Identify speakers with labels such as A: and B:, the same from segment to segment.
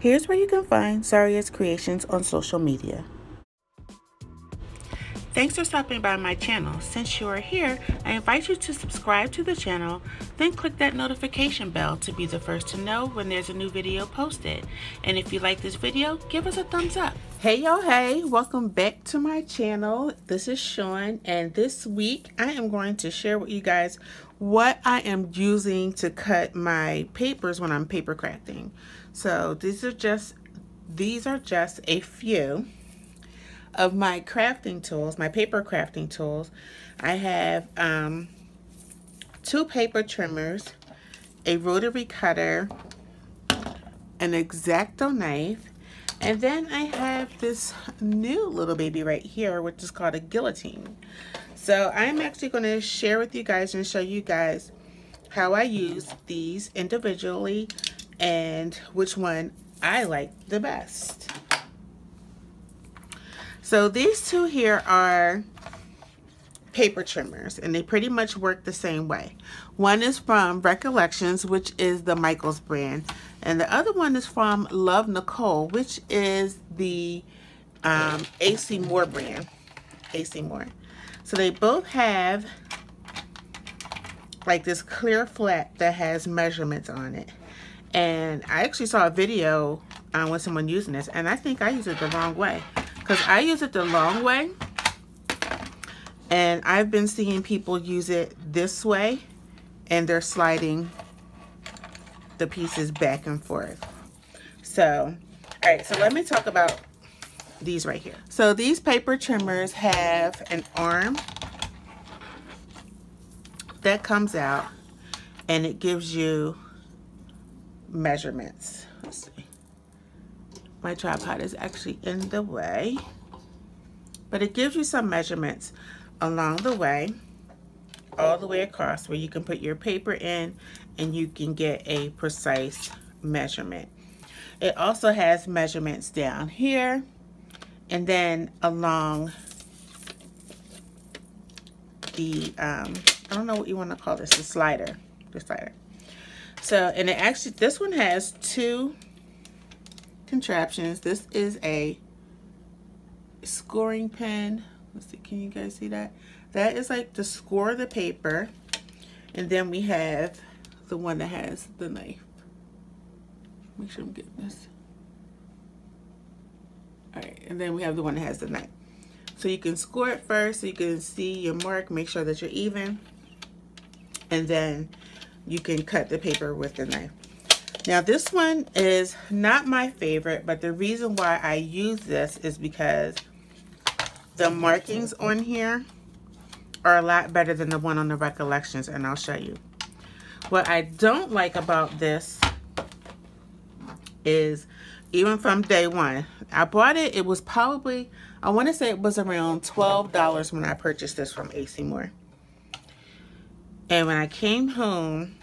A: Here's where you can find Zaria's creations on social media. Thanks for stopping by my channel. Since you are here, I invite you to subscribe to the channel, then click that notification bell to be the first to know when there's a new video posted. And if you like this video, give us a thumbs up. Hey y'all, hey, welcome back to my channel. This is Shawn, and this week I am going to share with you guys what I am using to cut my papers when I'm paper crafting. So these are just a few of my crafting tools, my paper crafting tools. I have 2 paper trimmers, a rotary cutter, an Exacto knife, and then I have this new little baby right here, which is called a guillotine. So I'm actually going to share with you guys and show you guys how I use these individually and which one I like the best. So these two here are paper trimmers, and they pretty much work the same way. One is from Recollections, which is the Michaels brand, and the other one is from Love Nicole, which is the AC Moore brand. AC Moore. So they both have like this clear flat that has measurements on it. And I actually saw a video with someone using this, and I think I use it the wrong way. Because I use it the long way, and I've been seeing people use it this way, and they're sliding the pieces back and forth. So, all right, so let me talk about these right here. So these paper trimmers have an arm that comes out, and it gives you measurements. Let's see. My tripod is actually in the way, but it gives you some measurements along the way, all the way across, where you can put your paper in and you can get a precise measurement. It also has measurements down here and then along the I don't know what you want to call this, the slider. So, and it actually, this one has 2 contraptions. This is a scoring pen. Let's see, can you guys see that? That is like to score the paper. And then we have the one that has the knife. Make sure I'm getting this. Alright, and then we have the one that has the knife. So you can score it first so you can see your mark, make sure that you're even. And then you can cut the paper with the knife. Now this one is not my favorite, but the reason why I use this is because the markings on here are a lot better than the one on the Recollections, and I'll show you. What I don't like about this is, even from day one, I bought it, it was probably, I want to say it was around $12 when I purchased this from AC Moore. And when I came home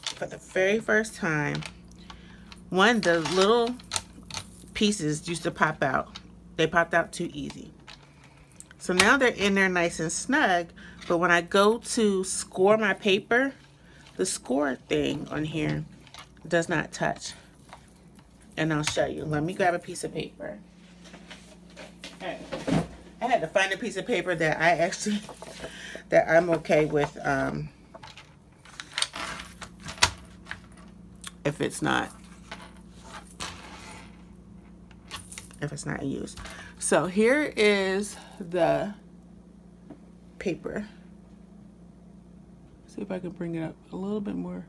A: for the very first time, one of the little pieces used to pop out. They popped out too easy. So now they're in there nice and snug, but when I go to score my paper, the score thing on here does not touch. And I'll show you. Let me grab a piece of paper. All right. I had to find a piece of paper that I actually, that I'm okay with, if it's not in use. So here is the paper. See if I can bring it up a little bit more.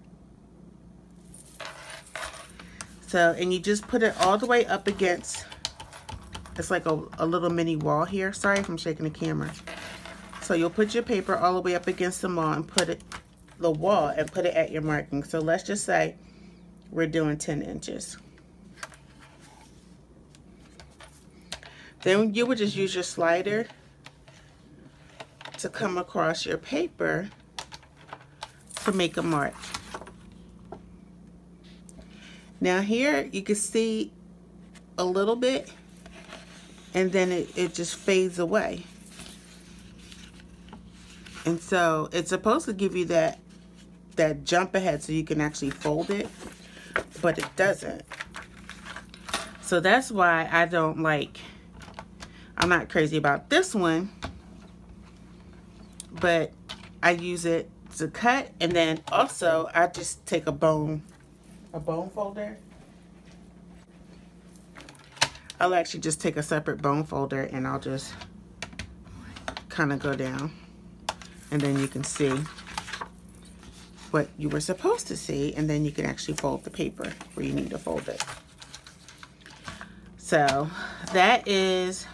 A: So, and you just put it all the way up against, it's like a little mini wall here. Sorry if I'm shaking the camera. So you'll put your paper all the way up against the wall and put it at your marking. So let's just say we're doing 10 inches. Then you would just use your slider to come across your paper to make a mark. Now here you can see a little bit, and then it just fades away. And so it's supposed to give you that jump ahead so you can actually fold it, but it doesn't. So that's why I don't like, I'm not crazy about this one, but I use it to cut. And then also I just take a bone folder. I'll actually just take a separate bone folder and I'll just kind of go down, and then you can see what you were supposed to see, and then you can actually fold the paper where you need to fold it. So that is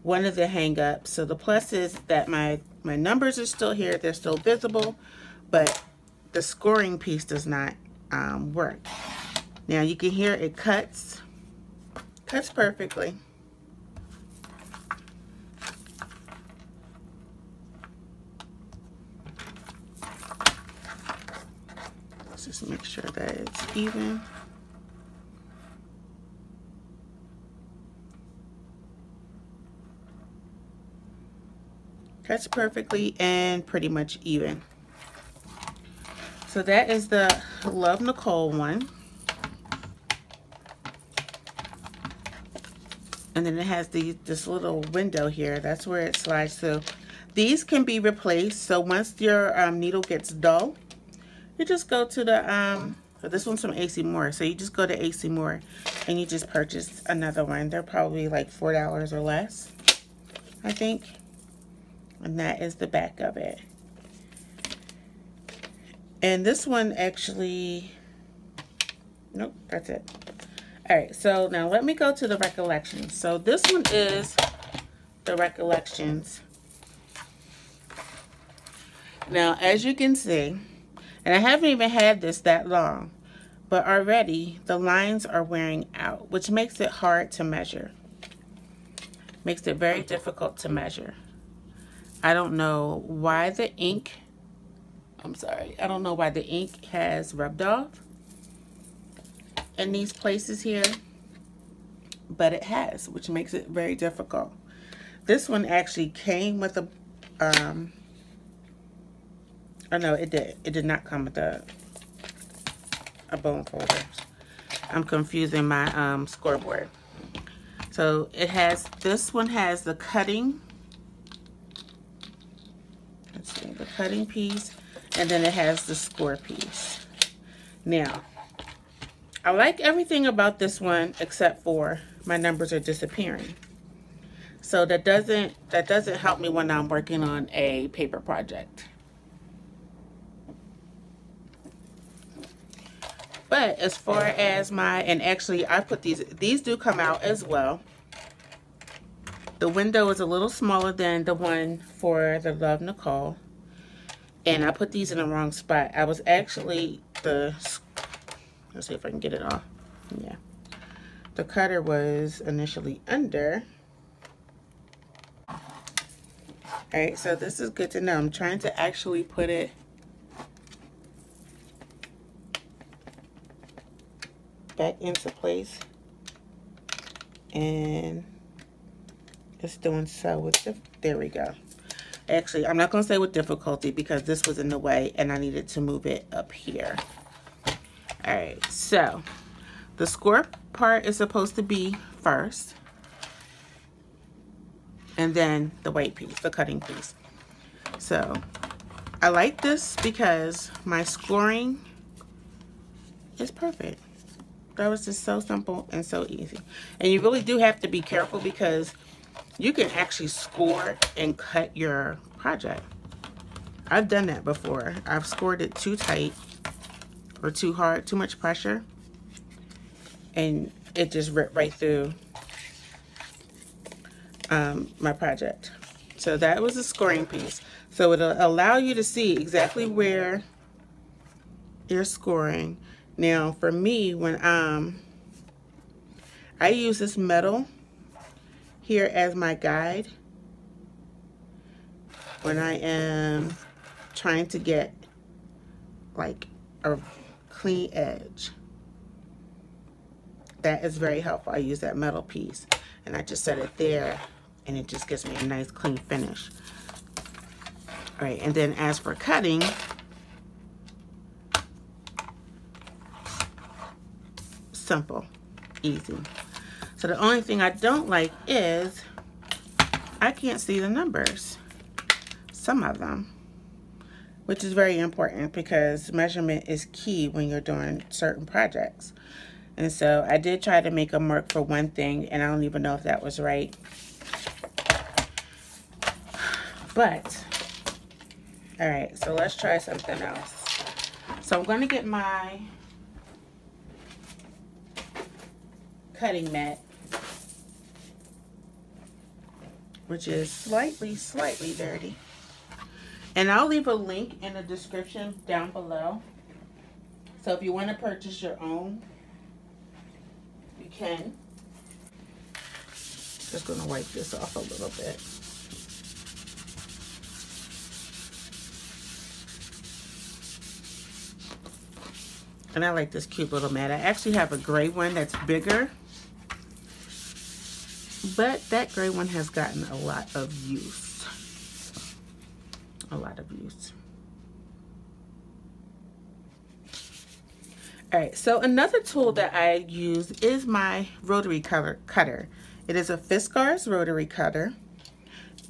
A: one of the hang-ups. So the plus is that my numbers are still here, they're still visible, but the scoring piece does not work. Now you can hear it cuts perfectly. Let's just make sure that it's even. Cuts perfectly and pretty much even. So that is the Love Nicole one. And then it has this little window here. That's where it slides through. These can be replaced. So once your needle gets dull, you just go to the, this one's from AC Moore. So you just go to AC Moore and you just purchase another one. They're probably like $4 or less, I think. And that is the back of it. And this one actually, nope, that's it. All right, so now let me go to the Recollections. So this one is the Recollections. Now, as you can see, and I haven't even had this that long, but already the lines are wearing out, which makes it hard to measure. Makes it very difficult to measure. I don't know why the ink, I don't know why the ink has rubbed off in these places here, but it has, which makes it very difficult. This one actually came with a, oh no, it did not come with a bone folder. I'm confusing my scoreboard. So it has, this one has the cutting, let's see, the cutting piece, and then it has the score piece. Now, I like everything about this one except for my numbers are disappearing. So that doesn't help me when I'm working on a paper project. But as far as my, and actually I put these do come out as well. The window is a little smaller than the one for the Love Nicole. And I put these in the wrong spot. I was actually, let's see if I can get it off. Yeah. The cutter was initially under. All right, so this is good to know. I'm trying to actually put it back into place. And it's doing so with the, there we go. Actually, I'm not going to say with difficulty because this was in the way and I needed to move it up here. All right, so the score part is supposed to be first, and then the weight piece, the cutting piece. So I like this because my scoring is perfect. That was just so simple and so easy. And you really do have to be careful because you can actually score and cut your project. I've done that before. I've scored it too tight or too hard, too much pressure, and it just ripped right through my project. So that was a scoring piece. So it'll allow you to see exactly where you're scoring. Now for me, when I use this metal here as my guide when I am trying to get like a clean edge. That is very helpful. I use that metal piece and I just set it there and it just gives me a nice clean finish. All right, and then as for cutting, simple. easy. So the only thing I don't like is I can't see the numbers, some of them, which is very important because measurement is key when you're doing certain projects. And so I did try to make a mark for one thing, and I don't even know if that was right. But, all right, so let's try something else. So I'm going to get my cutting mat, which is slightly dirty. And I'll leave a link in the description down below. So if you want to purchase your own, you can. Just going to wipe this off a little bit. And I like this cute little mat. I actually have a gray one that's bigger, but that gray one has gotten a lot of use. A lot of use. All right, so another tool that I use is my rotary cutter. It is a Fiskars rotary cutter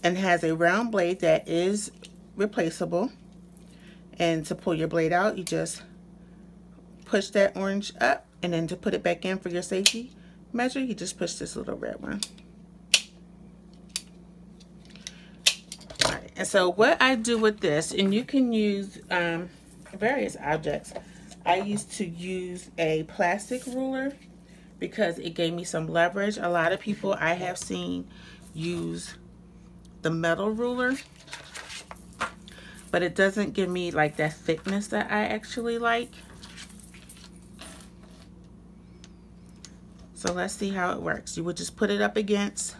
A: and has a round blade that is replaceable. And to pull your blade out, you just push that orange up, and then to put it back in for your safety measure, you just push this little red one. All right, and so what I do with this, and you can use various objects. I used to use a plastic ruler because it gave me some leverage. A lot of people I have seen use the metal ruler, but it doesn't give me like that thickness that I actually like. So let's see how it works. You would just put it up against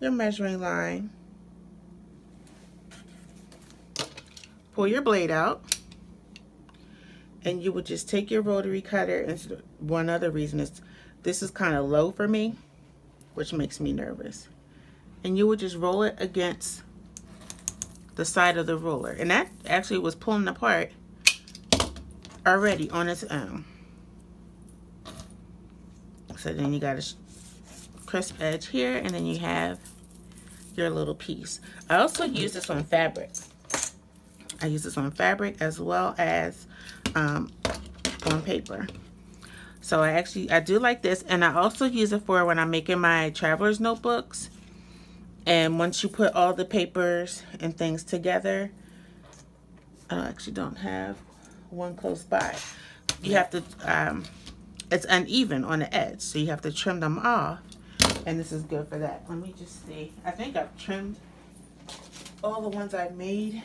A: your measuring line, pull your blade out, and you would just take your rotary cutter. And one other reason is this is kind of low for me, which makes me nervous. And you would just roll it against the side of the ruler. And that actually was pulling apart already on its own. So then you got a crisp edge here, and then you have your little piece. I also use this on fabric. I use this on fabric as well as on paper. So I do like this, and I also use it for when I'm making my traveler's notebooks. And once you put all the papers and things together, I actually don't have one close by. You have to, it's uneven on the edge, so you have to trim them off, and this is good for that. Let me just see. I think I've trimmed all the ones I've made.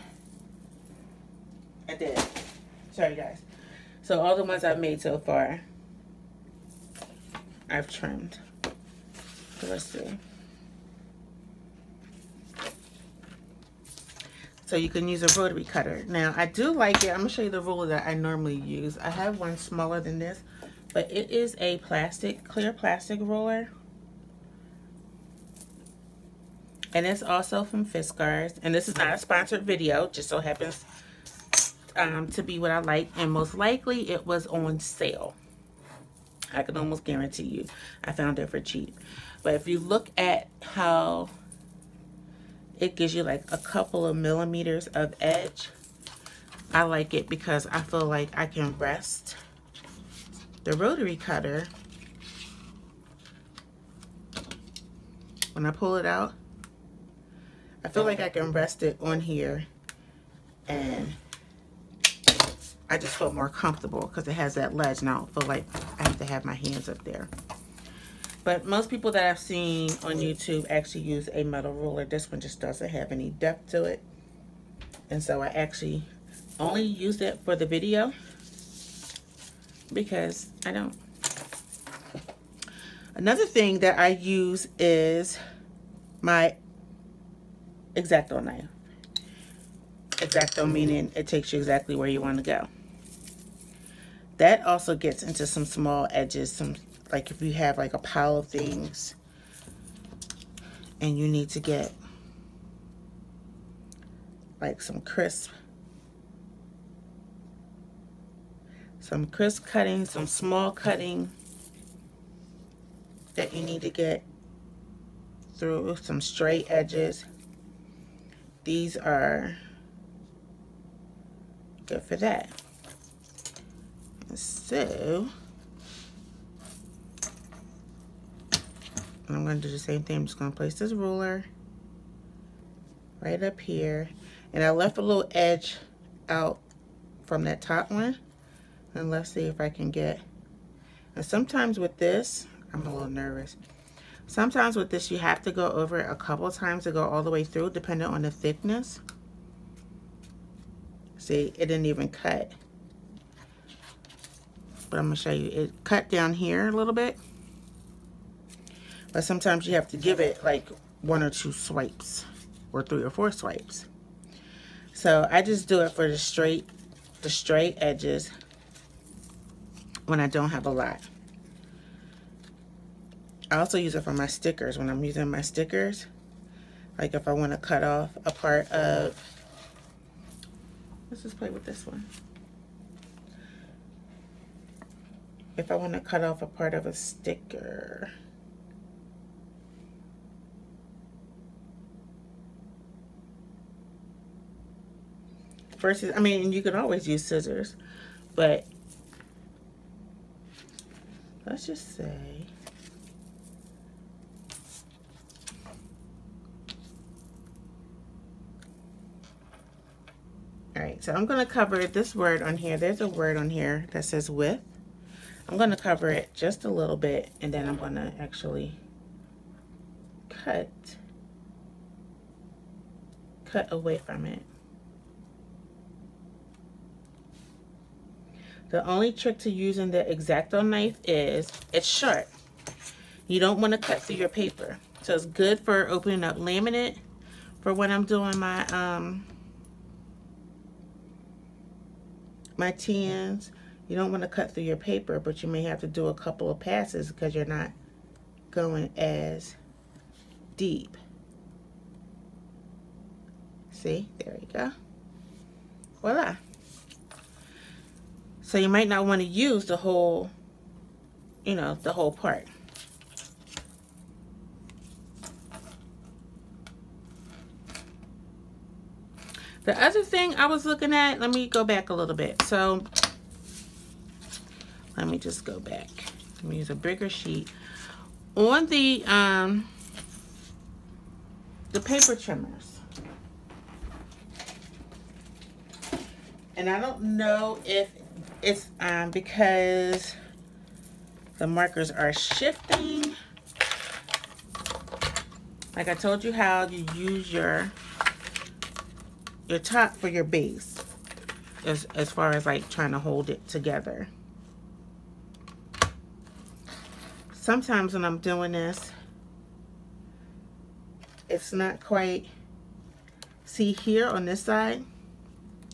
A: I did. Sorry, guys. So all the ones I've made so far, I've trimmed. So let's see. So you can use a rotary cutter. Now, I do like it. I'm going to show you the ruler that I normally use. I have one smaller than this, but it is a clear plastic ruler. And it's also from Fiskars. And this is not a sponsored video, just so happens to be what I like. And most likely it was on sale. I can almost guarantee you I found it for cheap. But if you look at how it gives you like a couple of millimeters of edge, I like it because I feel like I can rest the rotary cutter when I pull it out. I feel like I can rest it on here, and I just feel more comfortable because it has that ledge, and I don't feel like I have to have my hands up there. But most people that I've seen on YouTube actually use a metal ruler. This one just doesn't have any depth to it. And so I actually only use it for the video because I don't. Another thing that I use is my Exacto knife. Exacto meaning it takes you exactly where you want to go. That also gets into some small edges, like if you have like a pile of things and you need to get like some crisp cutting, some small cutting, that you need to get through, some straight edges. These are good for that. So I'm going to do the same thing. I'm just going to place this ruler right up here, and I left a little edge out from that top one, and let's see if I can get. And sometimes with this, I'm a little nervous. Sometimes with this, you have to go over it a couple times to go all the way through, depending on the thickness. See, it didn't even cut. But I'm going to show you. It cut down here a little bit. But sometimes you have to give it like 1 or 2 swipes, or 3 or 4 swipes. So I just do it for the straight edges when I don't have a lot. I also use it for my stickers when I'm using my stickers. Like if I want to cut off a part of, let's just play with this one. If I want to cut off a part of a sticker. Versus, I mean, you can always use scissors, but let's just say, all right, so I'm going to cover this word on here. There's a word on here that says with. I'm going to cover it just a little bit, and then I'm going to actually cut away from it. The only trick to using the Exacto knife is it's sharp. You don't want to cut through your paper. So it's good for opening up laminate for when I'm doing my my tins. You don't want to cut through your paper, but you may have to do a couple of passes because you're not going as deep. See, there you go. Voila. So you might not want to use the whole, you know, the whole part. The other thing I was looking at, let me go back a little bit. So let me just go back. Let me use a bigger sheet. On the paper trimmers. And I don't know if it's because the markers are shifting. Like I told you how you use your top for your base as far as like trying to hold it together. Sometimes when I'm doing this, it's not quite, see here on this side,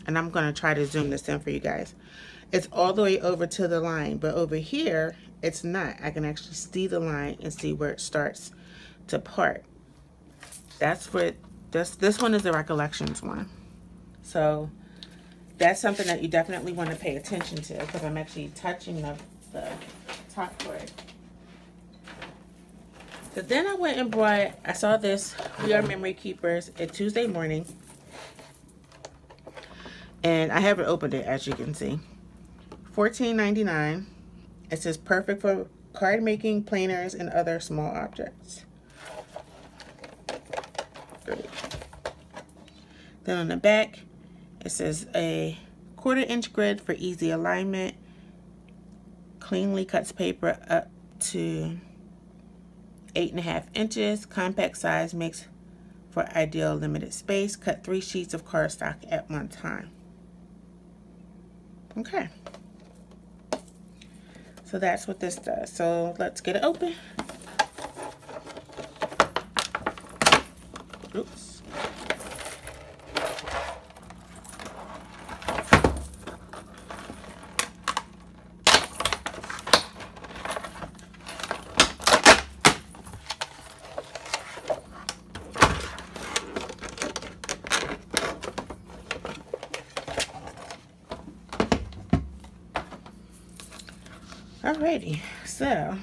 A: and I'm going to try to zoom this in for you guys. It's all the way over to the line, but over here, it's not. I can actually see the line and see where it starts to part. That's what, this one is the Recollections one. So that's something that you definitely want to pay attention to because I'm actually touching the top part. So then I went and bought, I saw this, We Are Memory Keepers at Tuesday morning. And I haven't opened it, as you can see. $14.99. It says perfect for card making, planners, and other small objects. Great. Then on the back, it says a 1/4-inch grid for easy alignment. Cleanly cuts paper up to 8.5 inches. Compact size makes for ideal limited space. Cut 3 sheets of cardstock at one time. Okay. So that's what this does. So let's get it open. Oops. Alrighty, so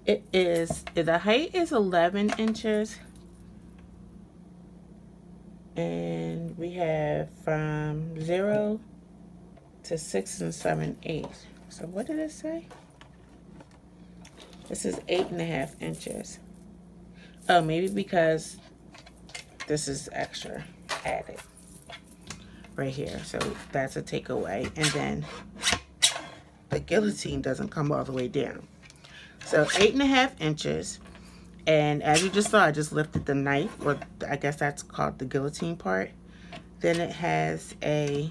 A: the height is 11 inches. And we have from 0 to 6 7/8. So what did it say? This is 8.5 inches. Oh, maybe because this is extra added right here. So that's a takeaway. And then the guillotine doesn't come all the way down. So 8.5 inches. And as you just saw, I just lifted the knife, or I guess that's called the guillotine part. Then it has a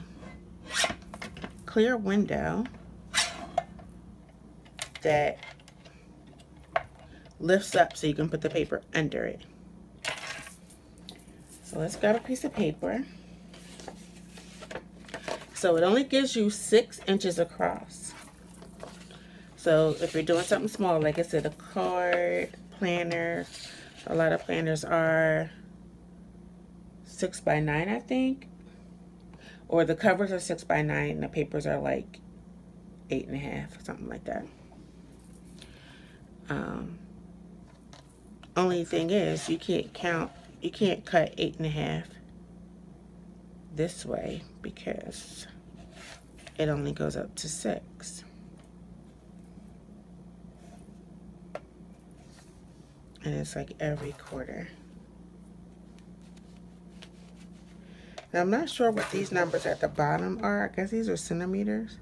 A: clear window that lifts up so you can put the paper under it. So let's grab a piece of paper. So it only gives you 6 inches across. So if you're doing something small, like I said, a card, planner, a lot of planners are 6 by 9, I think. Or the covers are 6 by 9 and the papers are like 8.5, something like that. Only thing is, you can't cut 8.5 this way because it only goes up to 6. And it's like every quarter. Now I'm not sure what these numbers at the bottom are. I guess these are centimeters.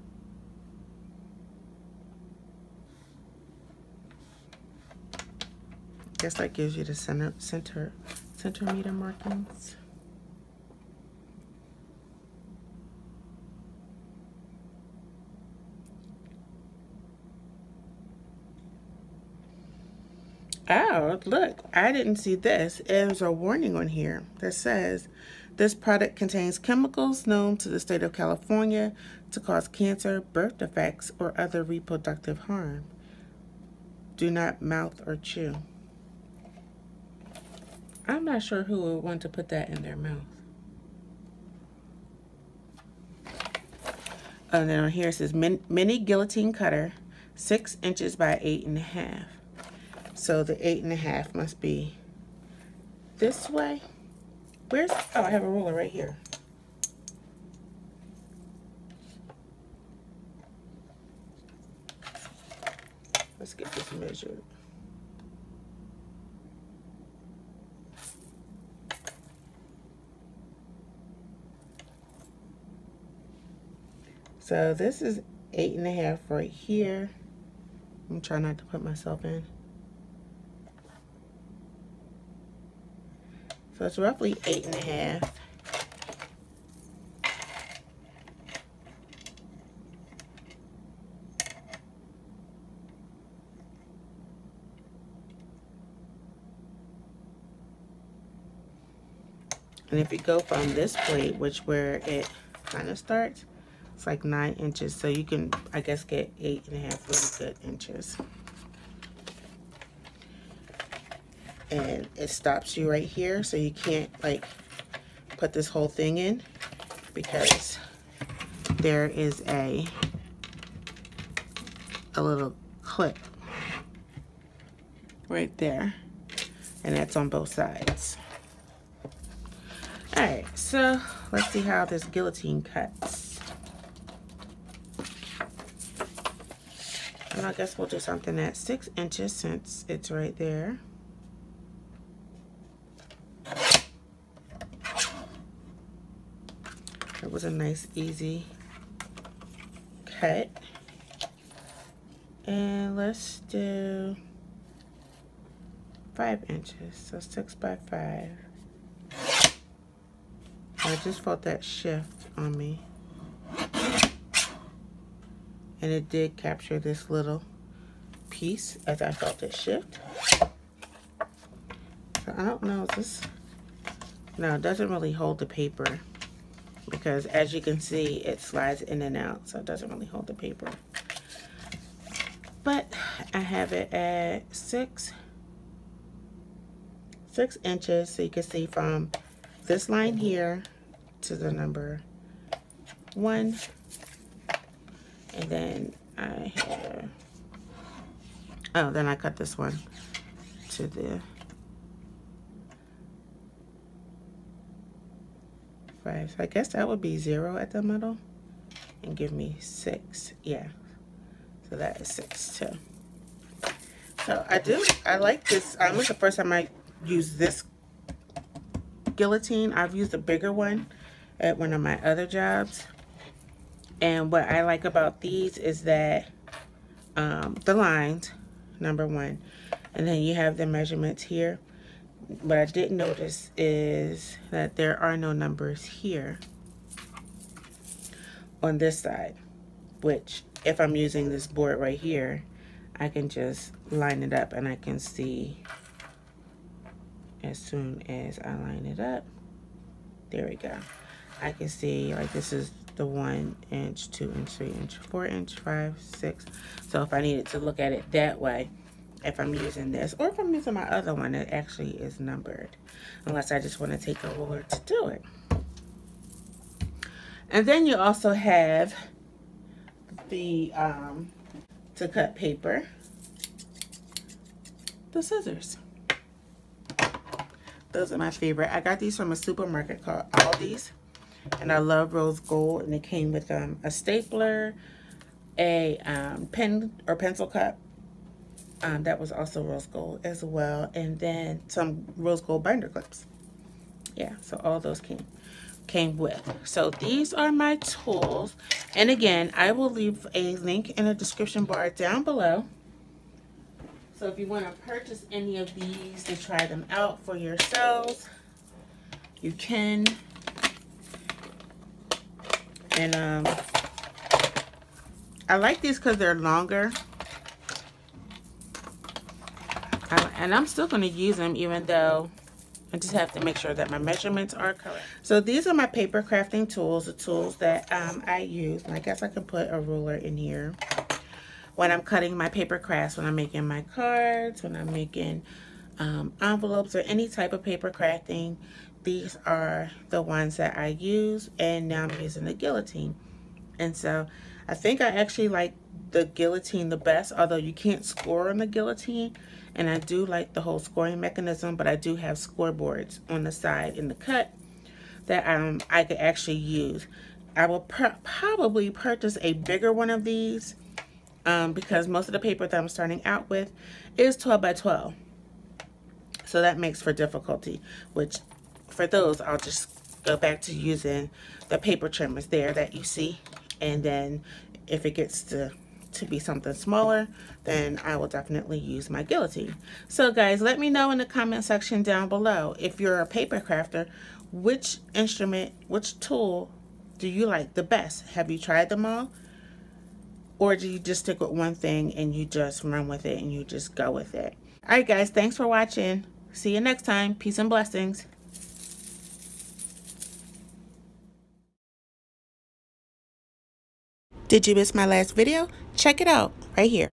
A: I guess that gives you the centimeter markings. Oh, look, I didn't see this. There's a warning on here that says, this product contains chemicals known to the state of California to cause cancer, birth defects, or other reproductive harm. Do not mouth or chew. I'm not sure who would want to put that in their mouth. And then on here it says mini guillotine cutter, 6 inches by 8.5. So the 8.5 must be this way. Where's, oh, I have a ruler right here. Let's get this measured. So this is 8.5 right here. I'm trying not to put myself in. So it's roughly 8.5. And if you go from this plate, which where it kind of starts, it's like 9 inches. So you can, I guess, get 8.5 really good inches. And it stops you right here, so you can't like put this whole thing in because there is a little clip right there, and that's on both sides. All right, so let's see how this guillotine cuts. And I guess we'll do something at 6 inches since it's right there. It was a nice, easy cut. And let's do 5 inches. So 6 by 5. I just felt that shift on me. And it did capture this little piece as I felt it shift. So I don't know, is this... No, it doesn't really hold the paper, because as you can see, it slides in and out, so it doesn't really hold the paper. But I have it at 6 inches, so you can see from this line here to the number 1. And then I have Oh, then I cut this one to the 5. So I guess that would be 0 at the middle and give me 6. Yeah. So that is 6 too. So I like this. This is the first time I use this guillotine. I've used a bigger one at one of my other jobs. And what I like about these is that the lines, number 1, and then you have the measurements here. What I didn't notice is that there are no numbers here on this side, which if I'm using this board right here, I can just line it up and I can see as soon as I line it up. There we go. I can see, like, this is the 1 inch, 2 inch, 3 inch, 4 inch, 5, 6. So if I needed to look at it that way, if I'm using this, or if I'm using my other one, it actually is numbered, unless I just want to take a ruler to do it. And then you also have the to cut paper, the scissors. Those are my favorite. I got these from a supermarket called Aldi's, and I love rose gold. And it came with a stapler, a pen or pencil cup that was also rose gold as well, and then some rose gold binder clips. Yeah, so all those came with. So these are my tools, and again, I will leave a link in the description bar down below. So if you want to purchase any of these to try them out for yourselves, you can. And I like these because they're longer. And I'm still going to use them, even though I just have to make sure that my measurements are correct. So these are my paper crafting tools, the tools that I use. And I guess I can put a ruler in here. When I'm cutting my paper crafts, when I'm making my cards, when I'm making envelopes or any type of paper crafting, these are the ones that I use. And now I'm using the guillotine. And so I think I actually like the guillotine the best, although you can't score on the guillotine. And I do like the whole scoring mechanism, but I do have scoreboards on the side in the cut that I could actually use. I will probably purchase a bigger one of these. Because most of the paper that I'm starting out with is 12 by 12. So that makes for difficulty, which for those, I'll just go back to using the paper trimmers there that you see. And then if it gets to be something smaller, then I will definitely use my guillotine. So guys, let me know in the comment section down below, if you're a paper crafter, which instrument, which tool do you like the best? Have you tried them all? Or do you just stick with one thing and you just run with it and you just go with it? All right, guys, thanks for watching. See you next time. Peace and blessings. Did you miss my last video? Check it out right here.